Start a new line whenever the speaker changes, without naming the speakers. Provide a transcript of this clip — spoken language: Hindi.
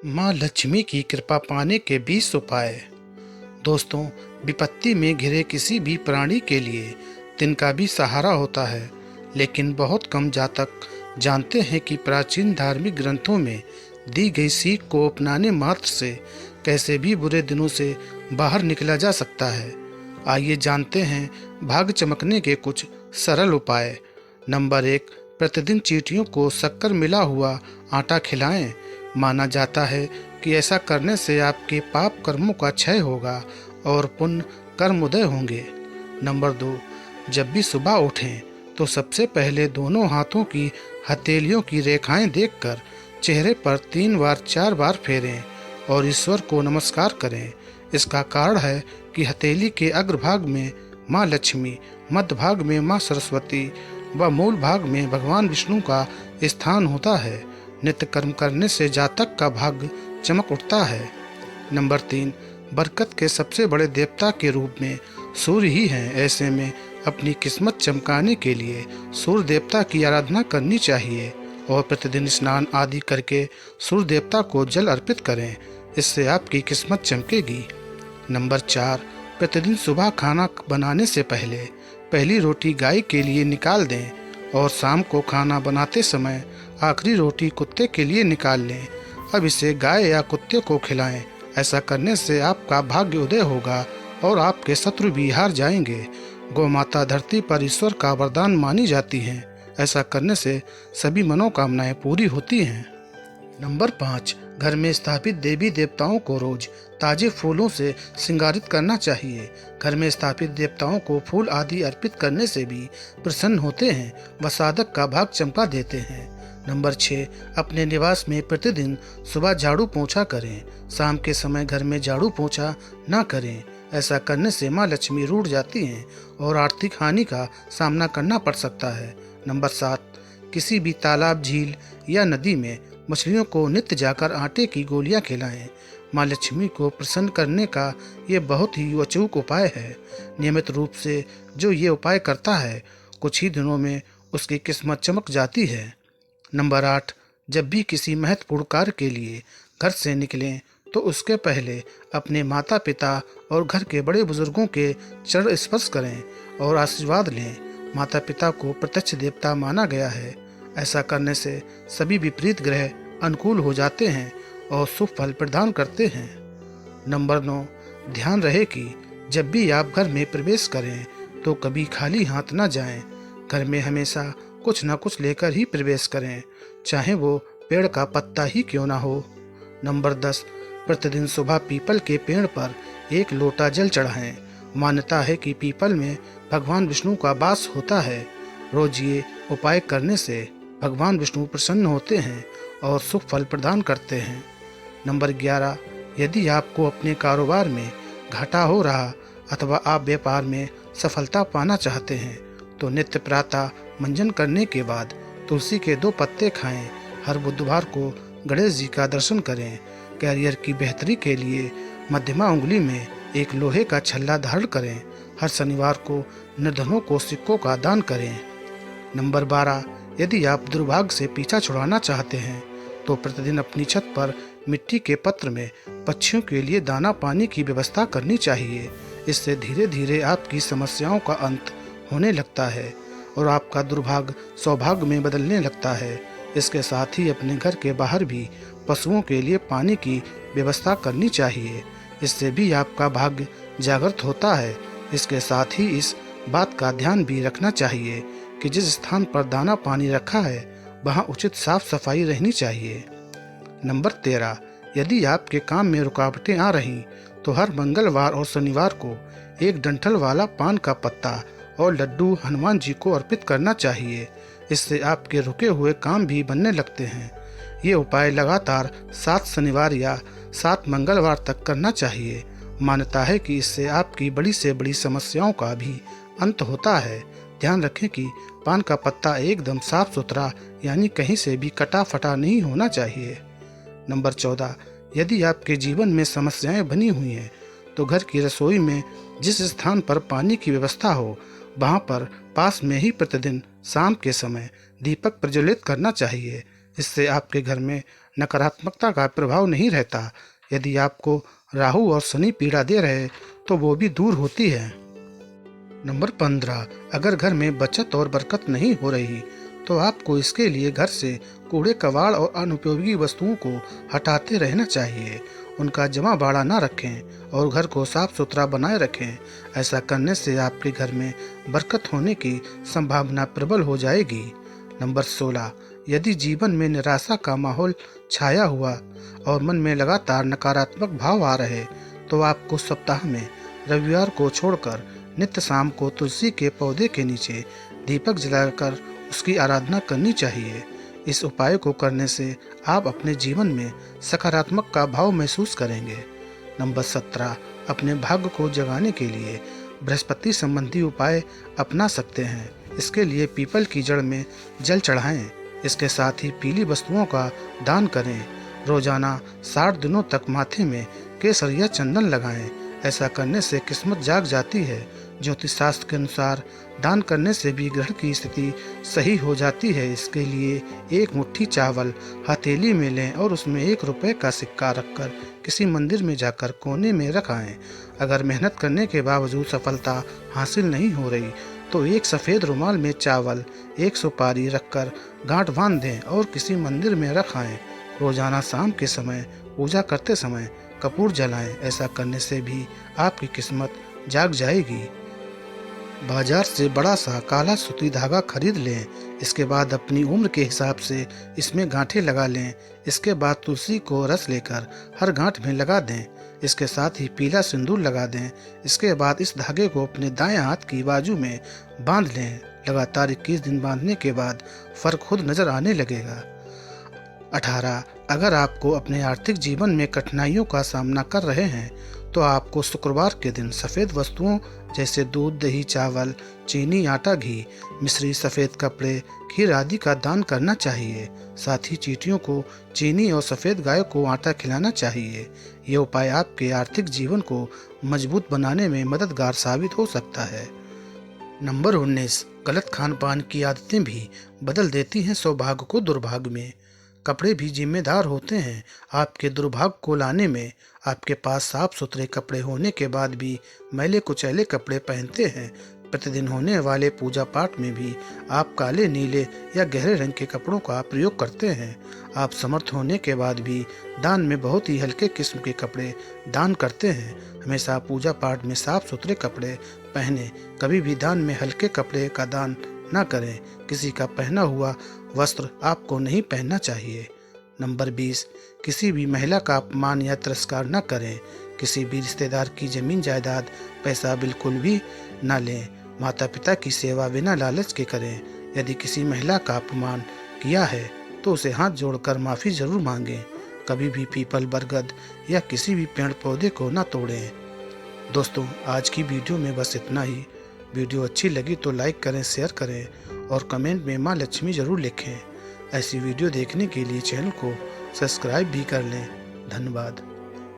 माँ लक्ष्मी की कृपा पाने के 20 उपाय। दोस्तों, विपत्ति में घिरे किसी भी प्राणी के लिए तिनका भी सहारा होता है, लेकिन बहुत कम जातक जानते हैं कि प्राचीन धार्मिक ग्रंथों में दी गई सीख को अपनाने मात्र से कैसे भी बुरे दिनों से बाहर निकला जा सकता है। आइए जानते हैं भाग्य चमकने के कुछ सरल उपाय। नंबर 1, प्रतिदिन चींटियों को शक्कर मिला हुआ आटा खिलाएं। माना जाता है कि ऐसा करने से आपके पाप कर्मों का क्षय होगा और पुण्य कर्म उदय होंगे। नंबर 2, जब भी सुबह उठें तो सबसे पहले दोनों हाथों की हथेलियों की रेखाएं देखकर चेहरे पर 3 बार 4 बार फेरें और ईश्वर को नमस्कार करें। इसका कारण है कि हथेली के अग्रभाग में माँ लक्ष्मी, मध्य भाग में माँ सरस्वती व मूल भाग में भगवान विष्णु का स्थान होता है। नित्य कर्म करने से जातक का भाग्य चमक उठता है। नंबर 3, बरकत के सबसे बड़े देवता के रूप में सूर्य ही हैं। ऐसे में अपनी किस्मत चमकाने के लिए सूर्य देवता की आराधना करनी चाहिए और प्रतिदिन स्नान आदि करके सूर्य देवता को जल अर्पित करें। इससे आपकी किस्मत चमकेगी। नंबर 4, प्रतिदिन सुबह खाना बनाने से पहले पहली रोटी गाय के लिए निकाल दें और शाम को खाना बनाते समय आखिरी रोटी कुत्ते के लिए निकाल लें। अब इसे गाय या कुत्ते को खिलाएं। ऐसा करने से आपका भाग्य उदय होगा और आपके शत्रु भी हार जाएंगे। गौ माता धरती पर ईश्वर का वरदान मानी जाती हैं। ऐसा करने से सभी मनोकामनाएं पूरी होती हैं। नंबर 5, घर में स्थापित देवी देवताओं को रोज ताजे फूलों से श्रृंगारित करना चाहिए। घर में स्थापित देवताओं को फूल आदि अर्पित करने से भी प्रसन्न होते हैं व साधक का भाग चमका देते हैं। नंबर 6, अपने निवास में प्रतिदिन सुबह झाड़ू पोंछा करें। शाम के समय घर में झाड़ू पोंछा ना करें। ऐसा करने से माँ लक्ष्मी रूठ जाती हैं और आर्थिक हानि का सामना करना पड़ सकता है। नंबर 7, किसी भी तालाब, झील या नदी में मछलियों को नित्य जाकर आटे की गोलियां खिलाएं। माँ लक्ष्मी को प्रसन्न करने का ये बहुत ही अचूक उपाय है। नियमित रूप से जो ये उपाय करता है, कुछ ही दिनों में उसकी किस्मत चमक जाती है। नंबर 8, जब भी किसी महत्वपूर्ण कार्य के लिए घर से निकलें तो उसके पहले अपने माता पिता और घर के बड़े बुजुर्गों के चरण स्पर्श करें और आशीर्वाद लें। माता पिता को प्रत्यक्ष देवता माना गया है। ऐसा करने से सभी विपरीत ग्रह अनुकूल हो जाते हैं और शुभ फल प्रदान करते हैं। नंबर 9, ध्यान रहे कि जब भी आप घर में प्रवेश करें तो कभी खाली हाथ न जाएं। घर में हमेशा कुछ न कुछ लेकर ही प्रवेश करें, चाहे वो पेड़ का पत्ता ही क्यों ना हो। नंबर 10, प्रतिदिन सुबह पीपल के पेड़ पर 1 लोटा जल चढ़ाएं। मान्यता है कि पीपल में भगवान विष्णु का वास होता है। रोज ये उपाय करने से भगवान विष्णु प्रसन्न होते हैं और शुभ फल प्रदान करते हैं। नंबर 11, यदि आपको अपने कारोबार में घाटा हो रहा अथवा आप व्यापार में सफलता पाना चाहते हैं तो नित्य प्रातः मंजन करने के बाद तुलसी के 2 पत्ते खाएं। हर बुधवार को गणेश जी का दर्शन करें। कैरियर की बेहतरी के लिए मध्यमा उंगली में एक लोहे का छल्ला धारण करें। हर शनिवार को निर्धनों को सिक्कों का दान करें। नंबर 12, यदि आप दुर्भाग्य से पीछा छुड़ाना चाहते हैं तो प्रतिदिन अपनी छत पर मिट्टी के पात्र में पक्षियों के लिए दाना पानी की व्यवस्था करनी चाहिए। इससे धीरे धीरे आपकी समस्याओं का अंत होने लगता है और आपका दुर्भाग्य सौभाग्य में बदलने लगता है। इसके साथ ही अपने घर के बाहर भी पशुओं के लिए पानी की व्यवस्था करनी चाहिए। इससे भी आपका भाग्य जागृत होता है। इसके साथ ही इस बात का ध्यान भी रखना चाहिए कि जिस स्थान पर दाना पानी रखा है वहाँ उचित साफ सफाई रहनी चाहिए। नंबर 13, यदि आपके काम में रुकावटें आ रही तो हर मंगलवार और शनिवार को 1 डंठल वाला पान का पत्ता और लड्डू हनुमान जी को अर्पित करना चाहिए। इससे आपके रुके हुए काम भी बनने लगते हैं। ये उपाय लगातार 7 शनिवार या 7 मंगलवार तक करना चाहिए। मान्यता है कि इससे आपकी बड़ी से बड़ी समस्याओं का भी अंत होता है। ध्यान रखें कि पान का पत्ता एकदम साफ सुथरा यानी कहीं से भी कटा फटा नहीं होना चाहिए। नंबर 14, यदि आपके जीवन में समस्याएं बनी हुई हैं तो घर की रसोई में जिस स्थान पर पानी की व्यवस्था हो वहाँ पर पास में ही प्रतिदिन शाम के समय दीपक प्रज्वलित करना चाहिए। इससे आपके घर में नकारात्मकता का प्रभाव नहीं रहता। यदि आपको राहु और शनि पीड़ा दे रहे तो वो भी दूर होती है। नंबर 15, अगर घर में बचत और बरकत नहीं हो रही तो आपको इसके लिए घर से कूड़े कबाड़ और अनुपयोगी वस्तुओं को हटाते रहना चाहिए। उनका जमा बाड़ा ना रखें और घर को साफ सुथरा बनाए रखें। ऐसा करने से आपके घर में बरकत होने की संभावना प्रबल हो जाएगी। नंबर 16, यदि जीवन में निराशा का माहौल छाया हुआ और मन में लगातार नकारात्मक भाव आ रहे तो आपको सप्ताह में रविवार को छोड़कर नित्य शाम को तुलसी के पौधे के नीचे दीपक जलाकर उसकी आराधना करनी चाहिए। इस उपाय को करने से आप अपने जीवन में सकारात्मक का भाव महसूस करेंगे। नंबर 17, अपने भाग्य को जगाने के लिए बृहस्पति संबंधी उपाय अपना सकते हैं। इसके लिए पीपल की जड़ में जल चढ़ाएं। इसके साथ ही पीली वस्तुओं का दान करें। रोजाना 60 दिनों तक माथे में केसर या चंदन लगाएं। ऐसा करने से किस्मत जाग जाती है। ज्योतिष शास्त्र के अनुसार दान करने से भी ग्रह की स्थिति सही हो जाती है। इसके लिए एक मुट्ठी चावल हथेली में लें और उसमें 1 रुपए का सिक्का रखकर किसी मंदिर में जाकर कोने में रखाएं। अगर मेहनत करने के बावजूद सफलता हासिल नहीं हो रही तो एक सफ़ेद रुमाल में चावल, 1 सुपारी रखकर गांठ बांध दें और किसी मंदिर में रखाएं। रोजाना शाम के समय पूजा करते समय कपूर जलाएं। ऐसा करने से भी आपकी किस्मत जाग जाएगी। बाजार से बड़ा सा काला सूती धागा खरीद लें। इसके बाद अपनी उम्र के हिसाब से इसमें गांठें लगा लें। इसके बाद तुलसी को रस लेकर हर गांठ में लगा दें। इसके साथ ही पीला सिंदूर लगा दें। इसके बाद इस धागे को अपने दाएं हाथ की बाजू में बांध लें। लगातार 21 दिन बांधने के बाद फर्क खुद नजर आने लगेगा। 18, अगर आपको अपने आर्थिक जीवन में कठिनाइयों का सामना कर रहे हैं तो आपको शुक्रवार के दिन सफ़ेद वस्तुओं जैसे दूध, दही, चावल, चीनी, आटा, घी, मिश्री, सफ़ेद कपड़े, खीर आदि का दान करना चाहिए। साथ ही चींटियों को चीनी और सफ़ेद गाय को आटा खिलाना चाहिए। ये उपाय आपके आर्थिक जीवन को मजबूत बनाने में मददगार साबित हो सकता है। नंबर 19, गलत खान पान की आदतें भी बदल देती हैं सौभाग्य को दुर्भाग्य में। कपड़े भी जिम्मेदार होते हैं आपके दुर्भाग्य को लाने में। आपके पास साफ सुथरे कपड़े होने के बाद भी मैले कुचैले कपड़े पहनते हैं। प्रतिदिन होने वाले पूजा पाठ में भी आप काले, नीले या गहरे रंग के कपड़ों का प्रयोग करते हैं। आप समर्थ होने के बाद भी दान में बहुत ही हल्के किस्म के कपड़े दान करते हैं। हमेशा पूजा पाठ में साफ सुथरे कपड़े पहने। कभी भी दान में हल्के कपड़े का दान ना करें। किसी का पहना हुआ वस्त्र आपको नहीं पहनना चाहिए। नंबर 20, किसी भी महिला का अपमान या तिरस्कार न करें। किसी भी रिश्तेदार की जमीन जायदाद, पैसा बिल्कुल भी न लें। माता पिता की सेवा बिना लालच के करें। यदि किसी महिला का अपमान किया है तो उसे हाथ जोड़कर माफ़ी जरूर मांगें। कभी भी पीपल, बरगद या किसी भी पेड़ पौधे को न तोड़ें। दोस्तों, आज की वीडियो में बस इतना ही। वीडियो अच्छी लगी तो लाइक करें, शेयर करें और कमेंट में माँ लक्ष्मी ज़रूर लिखें। ऐसी वीडियो देखने के लिए चैनल को सब्सक्राइब भी कर लें। धन्यवाद।